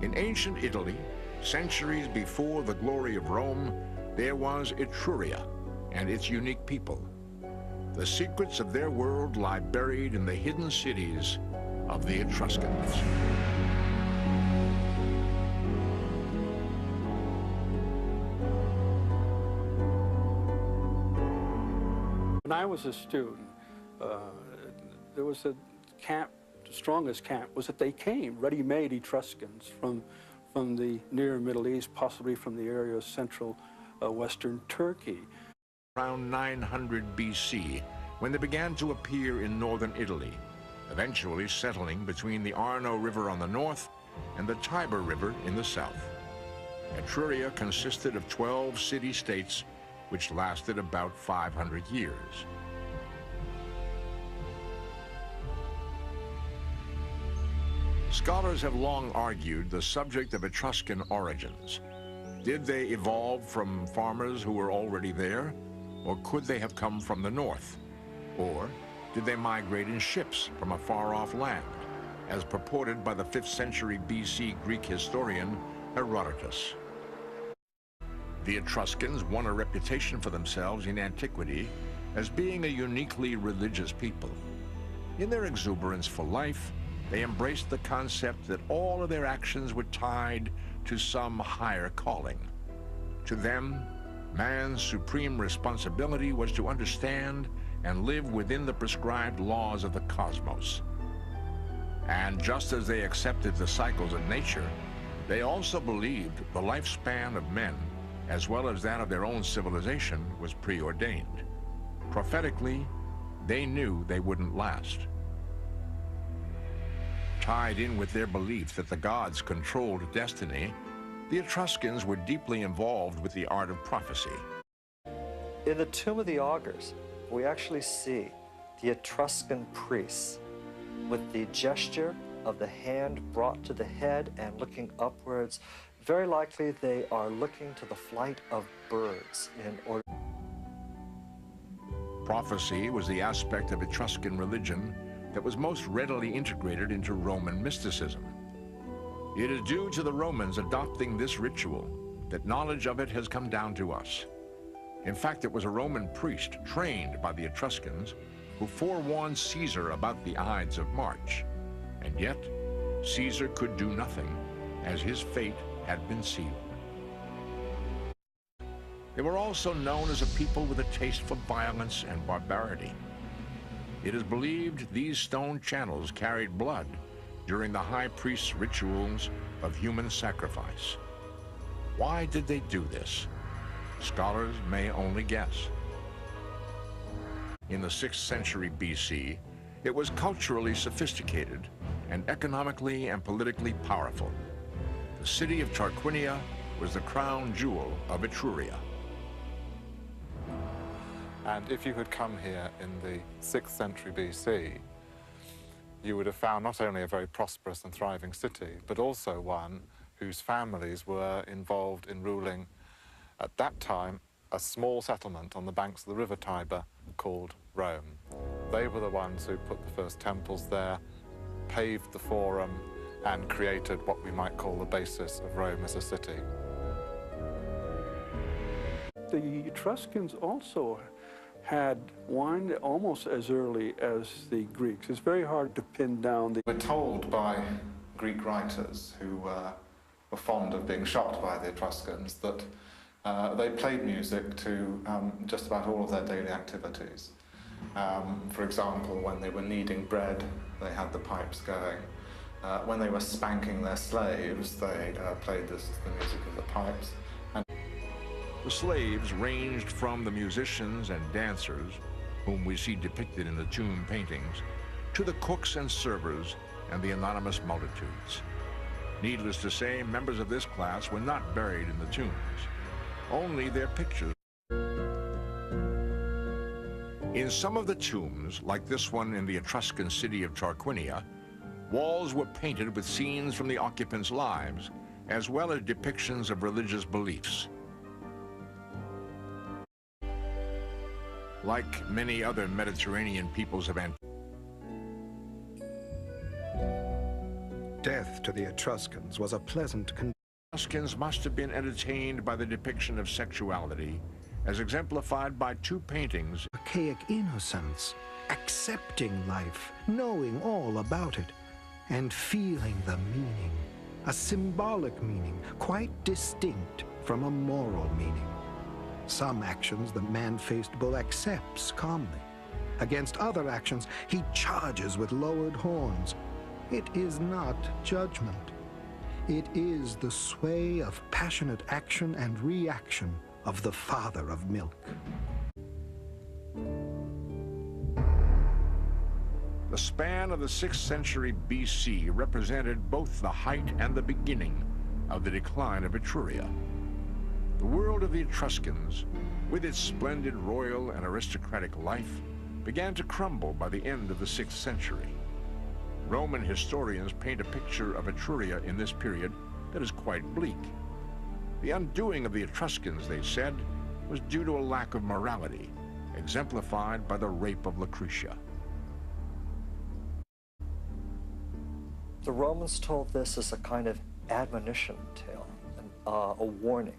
In ancient Italy, centuries before the glory of Rome, there was Etruria and its unique people. The secrets of their world lie buried in the hidden cities of the Etruscans. When I was a student, there was a camp, the strongest camp was that they came, ready-made Etruscans from the near Middle East, possibly from the area of central western Turkey. Around 900 BC, when they began to appear in northern Italy, eventually settling between the Arno River on the north and the Tiber River in the south. Etruria consisted of 12 city-states which lasted about 500 years. Scholars have long argued the subject of Etruscan origins. Did they evolve from farmers who were already there, or could they have come from the north? Or did they migrate in ships from a far-off land, as purported by the 5th century BC Greek historian Herodotus? The Etruscans won a reputation for themselves in antiquity as being a uniquely religious people. In their exuberance for life, they embraced the concept that all of their actions were tied to some higher calling. To them, man's supreme responsibility was to understand and live within the prescribed laws of the cosmos. And just as they accepted the cycles of nature, they also believed the lifespan of men, as well as that of their own civilization, was preordained. Prophetically, they knew they wouldn't last. Tied in with their belief that the gods controlled destiny, the Etruscans were deeply involved with the art of prophecy. In the Tomb of the Augurs, we actually see the Etruscan priests with the gesture of the hand brought to the head and looking upwards. Very likely they are looking to the flight of birds in order. Prophecy was the aspect of Etruscan religion that was most readily integrated into Roman mysticism. It is due to the Romans adopting this ritual that knowledge of it has come down to us. In fact, it was a Roman priest trained by the Etruscans who forewarned Caesar about the Ides of March. And yet, Caesar could do nothing, as his fate had been sealed. They were also known as a people with a taste for violence and barbarity. It is believed these stone channels carried blood during the high priest's rituals of human sacrifice. Why did they do this? Scholars may only guess. In the 6th century BC, it was culturally sophisticated and economically and politically powerful. The city of Tarquinia was the crown jewel of Etruria. And if you had come here in the 6th century BC, you would have found not only a very prosperous and thriving city, but also one whose families were involved in ruling, at that time, a small settlement on the banks of the river Tiber called Rome. They were the ones who put the first temples there, paved the Forum, and created what we might call the basis of Rome as a city. The Etruscans also had wine almost as early as the Greeks. It's very hard to pin down the... We're told by Greek writers who were fond of being shocked by the Etruscans that they played music to just about all of their daily activities. For example, when they were kneading bread, they had the pipes going. When they were spanking their slaves, they played the music of the pipes. And the slaves ranged from the musicians and dancers, whom we see depicted in the tomb paintings, to the cooks and servers and the anonymous multitudes. Needless to say, members of this class were not buried in the tombs. Only their pictures. In some of the tombs, like this one in the Etruscan city of Tarquinia, walls were painted with scenes from the occupants' lives, as well as depictions of religious beliefs. Like many other Mediterranean peoples of antiquity, Death to the Etruscans was a pleasant Etruscans must have been entertained by the depiction of sexuality, as exemplified by two paintings. archaic innocence, accepting life, knowing all about it, and feeling the meaning, a symbolic meaning quite distinct from a moral meaning. Some actions the man-faced bull accepts calmly. Against other actions, he charges with lowered horns. It is not judgment. It is the sway of passionate action and reaction of the father of milk. The span of the 6th century BC represented both the height and the beginning of the decline of Etruria. The world of the Etruscans, with its splendid royal and aristocratic life, began to crumble by the end of the 6th century. Roman historians paint a picture of Etruria in this period that is quite bleak. The undoing of the Etruscans, they said, was due to a lack of morality, exemplified by the rape of Lucretia. The Romans told this as a kind of admonition tale, a warning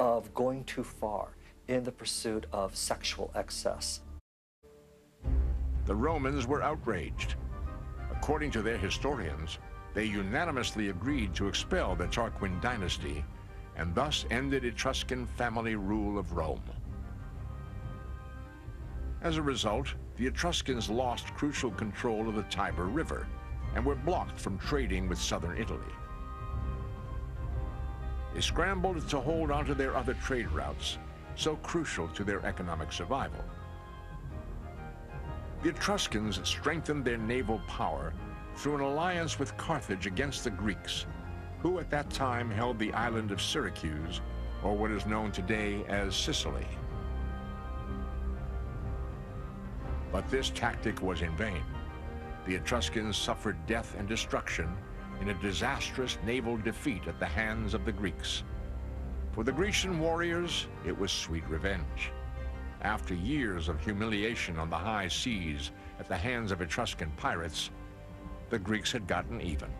of going too far in the pursuit of sexual excess. The Romans were outraged. According to their historians, they unanimously agreed to expel the Tarquin dynasty and thus ended Etruscan family rule of Rome. As a result, the Etruscans lost crucial control of the Tiber River and were blocked from trading with southern Italy. They scrambled to hold onto their other trade routes, so crucial to their economic survival. The Etruscans strengthened their naval power through an alliance with Carthage against the Greeks, who at that time held the island of Syracuse, or what is known today as Sicily. But this tactic was in vain. The Etruscans suffered death and destruction in a disastrous naval defeat at the hands of the Greeks. For the Grecian warriors, it was sweet revenge. After years of humiliation on the high seas at the hands of Etruscan pirates, the Greeks had gotten even.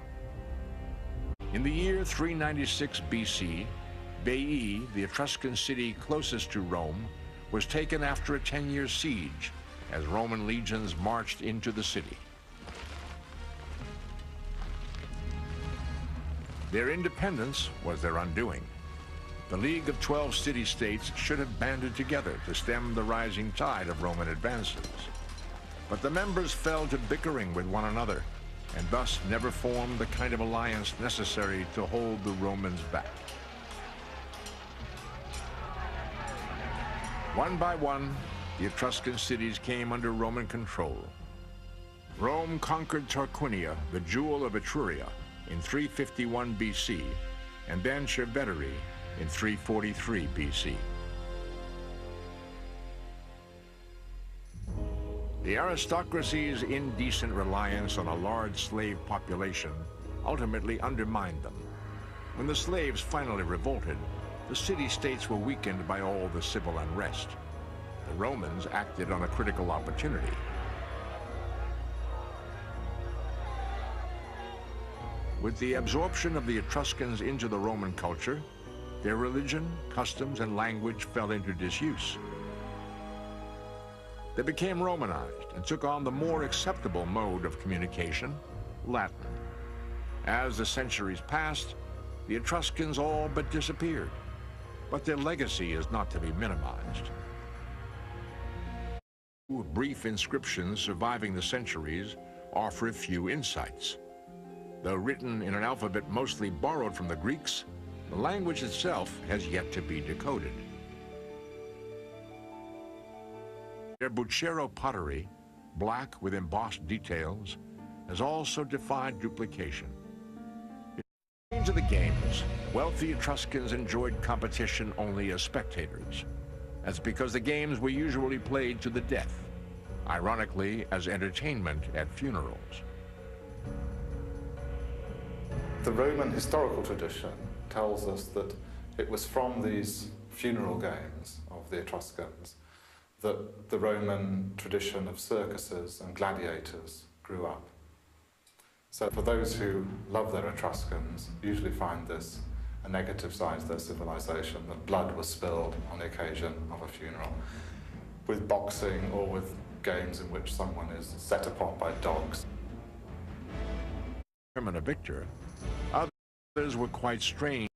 In the year 396 BC, Veii, the Etruscan city closest to Rome, was taken after a 10-year siege as Roman legions marched into the city. Their independence was their undoing. The League of 12 city-states should have banded together to stem the rising tide of Roman advances. But the members fell to bickering with one another, and thus never formed the kind of alliance necessary to hold the Romans back. One by one, the Etruscan cities came under Roman control. Rome conquered Tarquinia, the jewel of Etruria, in 351 BC, and then Cerveteri in 343 BC. The aristocracy's indecent reliance on a large slave population ultimately undermined them. When the slaves finally revolted, the city-states were weakened by all the civil unrest. The Romans acted on a critical opportunity. With the absorption of the Etruscans into the Roman culture, their religion, customs, and language fell into disuse. They became Romanized and took on the more acceptable mode of communication, Latin. As the centuries passed, the Etruscans all but disappeared, but their legacy is not to be minimized. Brief inscriptions surviving the centuries offer a few insights. Though written in an alphabet mostly borrowed from the Greeks, the language itself has yet to be decoded. Their Bucero pottery, black with embossed details, has also defied duplication. Into the games, wealthy Etruscans enjoyed competition only as spectators. That's because the games were usually played to the death, ironically as entertainment at funerals. The Roman historical tradition tells us that it was from these funeral games of the Etruscans that the Roman tradition of circuses and gladiators grew up. So for those who love their Etruscans, usually find this a negative side to their civilization, that blood was spilled on the occasion of a funeral, with boxing or with games in which someone is set upon by dogs. A victor, others were quite strange.